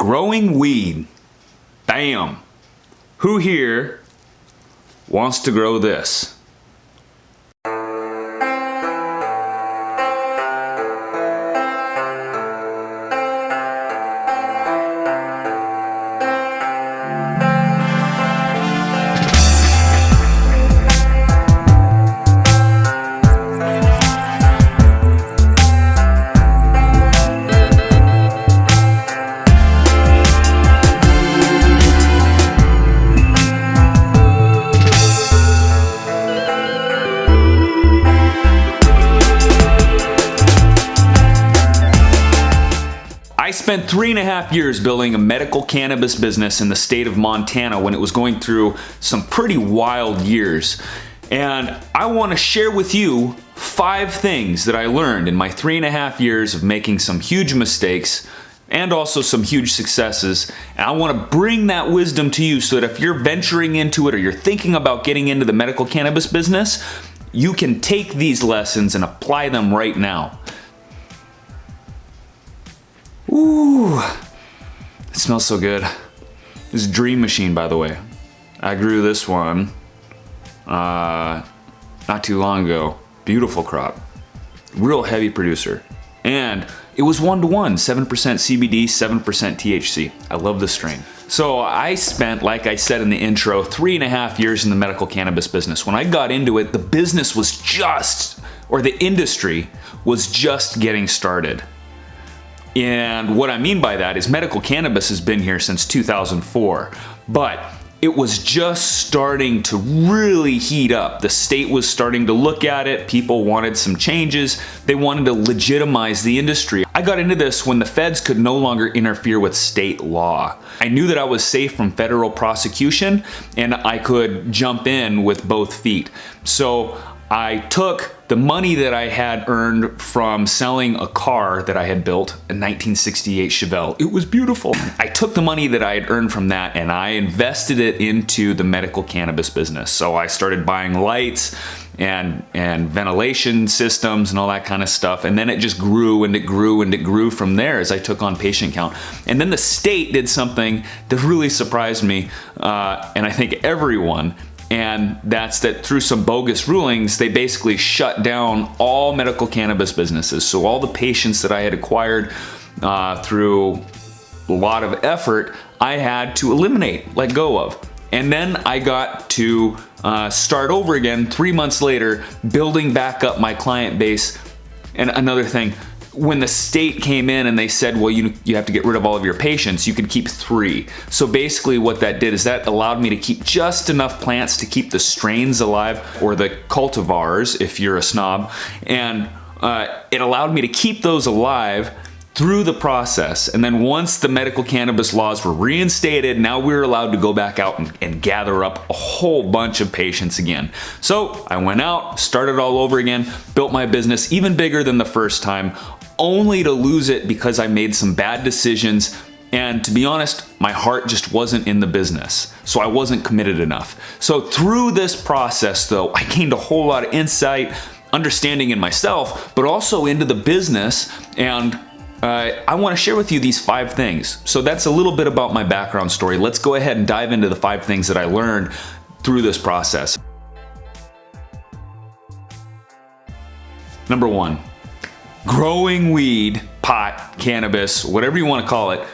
Growing weed. Bam. Who here wants to grow this? I spent 3.5 years building a medical cannabis business in the state of Montana when it was going through some pretty wild years. And I want to share with you 5 things that I learned in my 3.5 years of making some huge mistakes and also some huge successes. And I want to bring that wisdom to you so that if you're venturing into it or you're thinking about getting into the medical cannabis business, you can take these lessons and apply them right now. Ooh, it smells so good. This is Dream Machine, by the way. I grew this one not too long ago. Beautiful crop. Real heavy producer. And it was 1-to-1, 7% CBD, 7% THC. I love this strain. So I spent, like I said in the intro, 3.5 years in the medical cannabis business. When I got into it, the business was just, or the industry was just getting started. And what I mean by that is medical cannabis has been here since 2004, but it was just starting to really heat up. The state was starting to look at it. People wanted some changes. They wanted to legitimize the industry. I got into this when the feds could no longer interfere with state law. I knew that I was safe from federal prosecution and I could jump in with both feet. So I took the money that I had earned from selling a car that I had built, a 1968 Chevelle. It was beautiful. I took the money that I had earned from that and I invested it into the medical cannabis business. So I started buying lights and ventilation systems and all that kind of stuff. And then it just grew and it grew and it grew from there as I took on patient count. And then the state did something that really surprised me, and I think everyone. And that's that through some bogus rulings, they basically shut down all medical cannabis businesses. So all the patients that I had acquired through a lot of effort, I had to eliminate, let go of. And then I got to start over again 3 months later, building back up my client base. And another thing, when the state came in and they said, well, you have to get rid of all of your patients, you could keep 3. So basically what that did is that allowed me to keep just enough plants to keep the strains alive, or the cultivars if you're a snob, and it allowed me to keep those alive through the process. And then once the medical cannabis laws were reinstated, now we were allowed to go back out and gather up a whole bunch of patients again. So I went out, started all over again, built my business even bigger than the first time, only to lose it because I made some bad decisions. And to be honest, my heart just wasn't in the business. So I wasn't committed enough. So through this process though, I gained a whole lot of insight, understanding in myself, but also into the business. And I want to share with you these 5 things. So that's a little bit about my background story. Let's go ahead and dive into the 5 things that I learned through this process. Number 1. Growing weed, pot, cannabis, whatever you want to call it,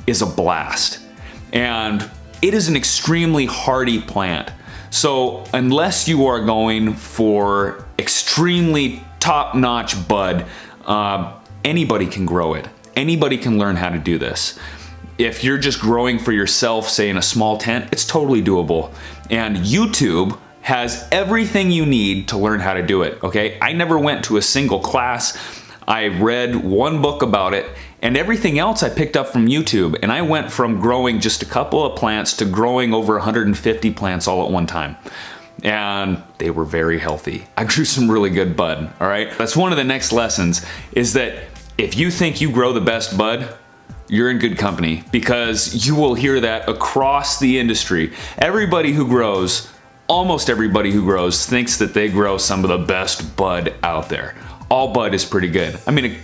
is a blast. And it is an extremely hardy plant. So unless you are going for extremely top-notch bud, anybody can grow it. Anybody can learn how to do this. If you're just growing for yourself, say in a small tent, it's totally doable. And YouTube has everything you need to learn how to do it, okay? I never went to a single class. I read 1 book about it, and everything else I picked up from YouTube. And I went from growing just a couple of plants to growing over 150 plants all at one time. And they were very healthy. I grew some really good bud, all right? That's one of the next lessons, is that if you think you grow the best bud, you're in good company, because you will hear that across the industry. Everybody who grows, almost everybody who grows, thinks that they grow some of the best bud out there. All bud is pretty good. I mean,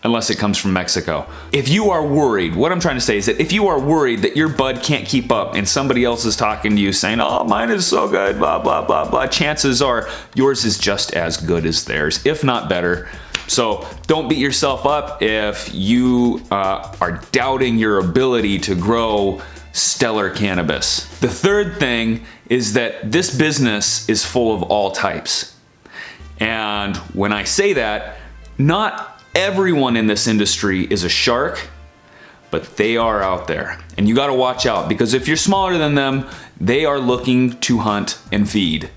unless it comes from Mexico. If you are worried, what I'm trying to say is that if you are worried that your bud can't keep up and somebody else is talking to you saying, oh, mine is so good, blah, blah, blah, blah, chances are yours is just as good as theirs, if not better. So don't beat yourself up if you are doubting your ability to grow stellar cannabis. The third thing is that this business is full of all types. And when I say that, not everyone in this industry is a shark, but they are out there. And you gotta watch out, because if you're smaller than them, they are looking to hunt and feed.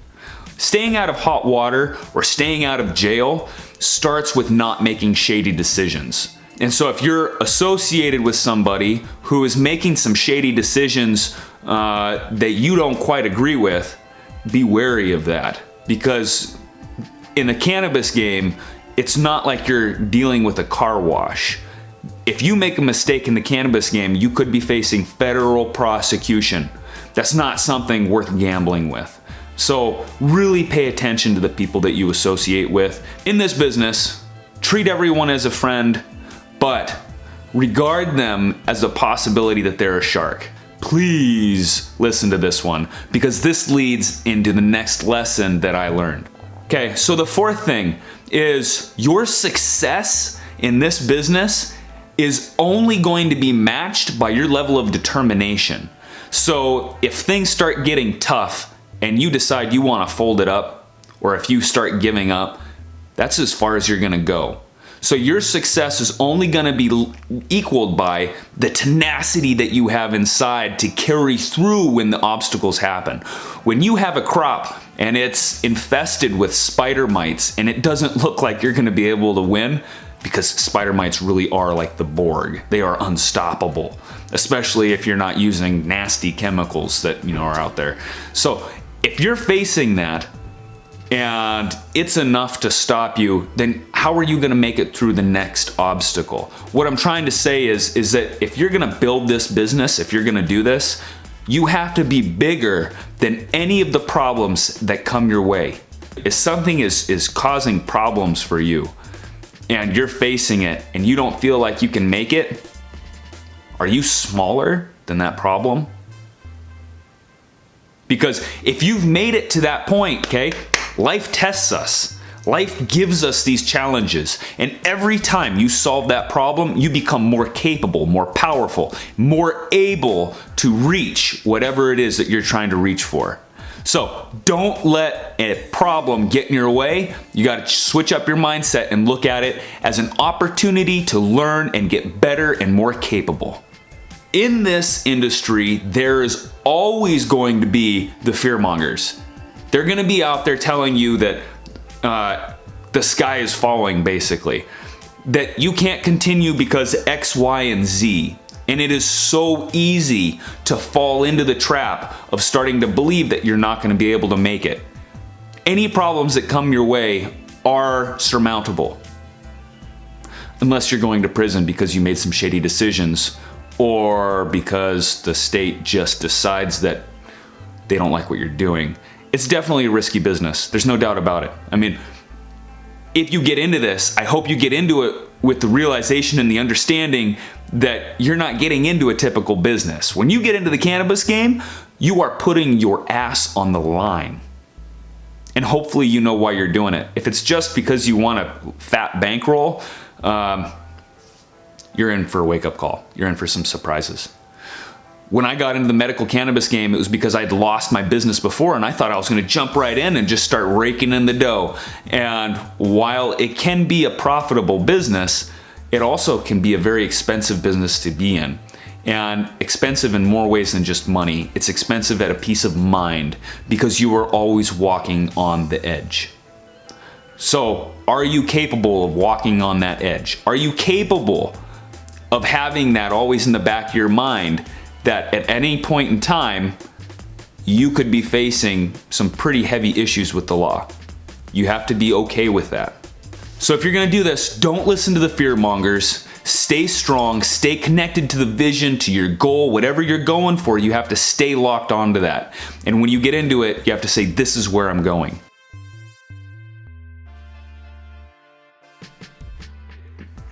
Staying out of hot water or staying out of jail starts with not making shady decisions. And so if you're associated with somebody who is making some shady decisions that you don't quite agree with, be wary of that. Because in the cannabis game, it's not like you're dealing with a car wash. If you make a mistake in the cannabis game, you could be facing federal prosecution. That's not something worth gambling with. So really pay attention to the people that you associate with. In this business, treat everyone as a friend, but regard them as a possibility that they're a shark. Please listen to this one, because this leads into the next lesson that I learned. Okay, so the fourth thing is your success in this business is only going to be matched by your level of determination. So if things start getting tough and you decide you want to fold it up, or if you start giving up, that's as far as you're going to go. So your success is only going to be equaled by the tenacity that you have inside to carry through when the obstacles happen. When you have a crop and it's infested with spider mites and it doesn't look like you're going to be able to win, because spider mites really are like the Borg. They are unstoppable, especially if you're not using nasty chemicals that are out there. So if you're facing that and it's enough to stop you, then how are you gonna make it through the next obstacle? What I'm trying to say is that if you're gonna build this business, if you're gonna do this, you have to be bigger than any of the problems that come your way. If something is causing problems for you and you're facing it and you don't feel like you can make it, are you smaller than that problem? Because if you've made it to that point, okay, life tests us. Life gives us these challenges, and every time you solve that problem, you become more capable, more powerful, more able to reach whatever it is that you're trying to reach for. So don't let a problem get in your way. You got to switch up your mindset and look at it as an opportunity to learn and get better and more capable. In this industry, there is always going to be the fearmongers. They're going to be out there telling you that the sky is falling, basically. That you can't continue because X, Y, and Z. And it is so easy to fall into the trap of starting to believe that you're not going to be able to make it. Any problems that come your way are surmountable. Unless you're going to prison because you made some shady decisions, or because the state just decides that they don't like what you're doing. It's definitely a risky business. There's no doubt about it. I mean, if you get into this, I hope you get into it with the realization and the understanding that you're not getting into a typical business. When you get into the cannabis game, you are putting your ass on the line. And hopefully you know why you're doing it. If it's just because you want a fat bankroll, you're in for a wake-up call. You're in for some surprises. When I got into the medical cannabis game, it was because I'd lost my business before and I thought I was gonna jump right in and just start raking in the dough. And while it can be a profitable business, it also can be a very expensive business to be in. And expensive in more ways than just money. It's expensive at a peace of mind because you are always walking on the edge. So, are you capable of walking on that edge? Are you capable of having that always in the back of your mind that at any point in time, you could be facing some pretty heavy issues with the law? You have to be okay with that. So if you're gonna do this, don't listen to the fear mongers. Stay strong, stay connected to the vision, to your goal, whatever you're going for, you have to stay locked onto that. And when you get into it, you have to say, this is where I'm going.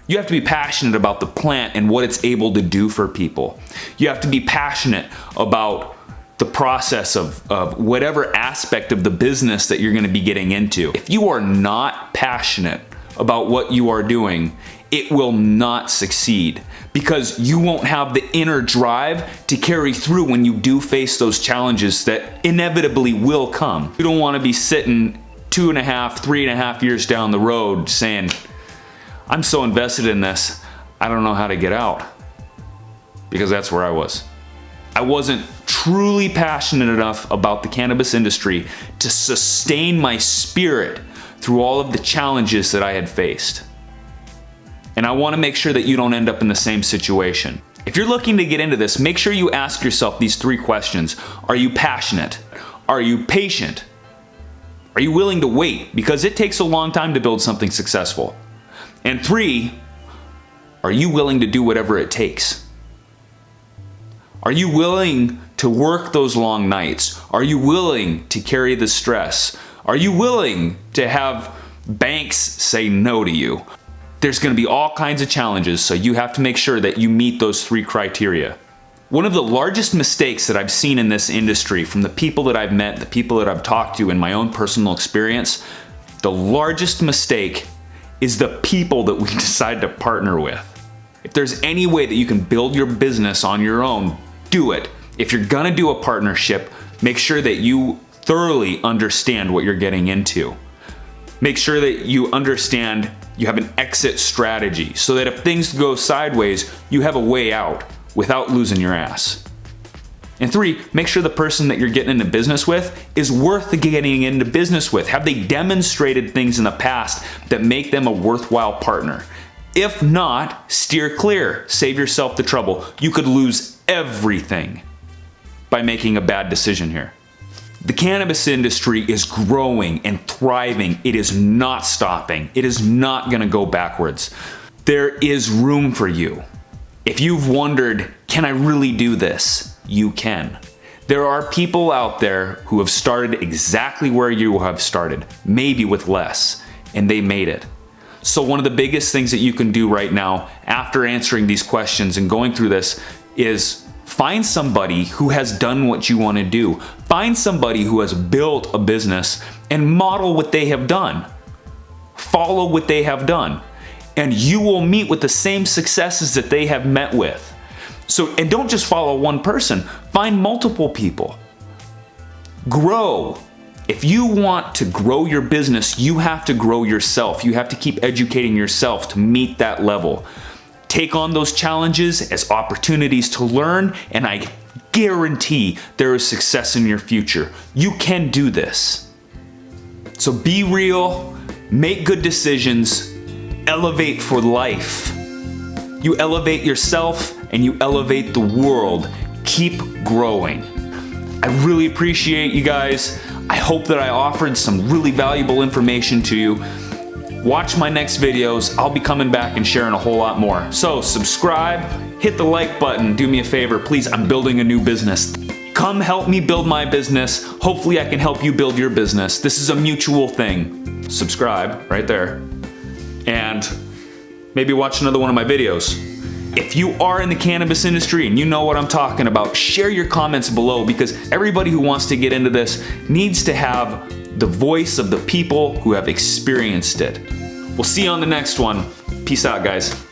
You have to be passionate about the plant and what it's able to do for people. You have to be passionate about the process of whatever aspect of the business that you're gonna be getting into. If you are not passionate about what you are doing, it will not succeed because you won't have the inner drive to carry through when you do face those challenges that inevitably will come. You don't wanna be sitting 2.5, 3.5 years down the road saying, I'm so invested in this, I don't know how to get out. Because that's where I was. I wasn't truly passionate enough about the cannabis industry to sustain my spirit through all of the challenges that I had faced. And I want to make sure that you don't end up in the same situation. If you're looking to get into this, make sure you ask yourself these 3 questions. Are you passionate? Are you patient? Are you willing to wait? Because it takes a long time to build something successful. And 3, are you willing to do whatever it takes? Are you willing to work those long nights? Are you willing to carry the stress? Are you willing to have banks say no to you? There's going to be all kinds of challenges, so you have to make sure that you meet those 3 criteria. One of the largest mistakes that I've seen in this industry from the people that I've met, the people that I've talked to in my own personal experience, the largest mistake is the people that we decide to partner with. If there's any way that you can build your business on your own, do it. If you're gonna do a partnership, make sure that you thoroughly understand what you're getting into. Make sure that you understand you have an exit strategy so that if things go sideways, you have a way out without losing your ass. And 3, make sure the person that you're getting into business with is worth getting into business with. Have they demonstrated things in the past that make them a worthwhile partner? If not, steer clear. Save yourself the trouble. You could lose everything by making a bad decision here. The cannabis industry is growing and thriving. It is not stopping. It is not going to go backwards. There is room for you. If you've wondered, can I really do this? You can. There are people out there who have started exactly where you have started, maybe with less, and they made it. So one of the biggest things that you can do right now after answering these questions and going through this is find somebody who has done what you want to do. Find somebody who has built a business and model what they have done. Follow what they have done. And you will meet with the same successes that they have met with. So, and don't just follow one person, find multiple people. Grow. If you want to grow your business, you have to grow yourself. You have to keep educating yourself to meet that level. Take on those challenges as opportunities to learn, and I guarantee there is success in your future. You can do this. So be real, make good decisions, elevate for life. You elevate yourself and you elevate the world. Keep growing. I really appreciate you guys. I hope that I offered some really valuable information to you. Watch my next videos. I'll be coming back and sharing a whole lot more. So subscribe, hit the like button, do me a favor, please. I'm building a new business. Come help me build my business. Hopefully I can help you build your business. This is a mutual thing. Subscribe right there. And maybe watch another one of my videos. If you are in the cannabis industry and you know what I'm talking about, share your comments below because everybody who wants to get into this needs to have the voice of the people who have experienced it. We'll see you on the next one. Peace out, guys.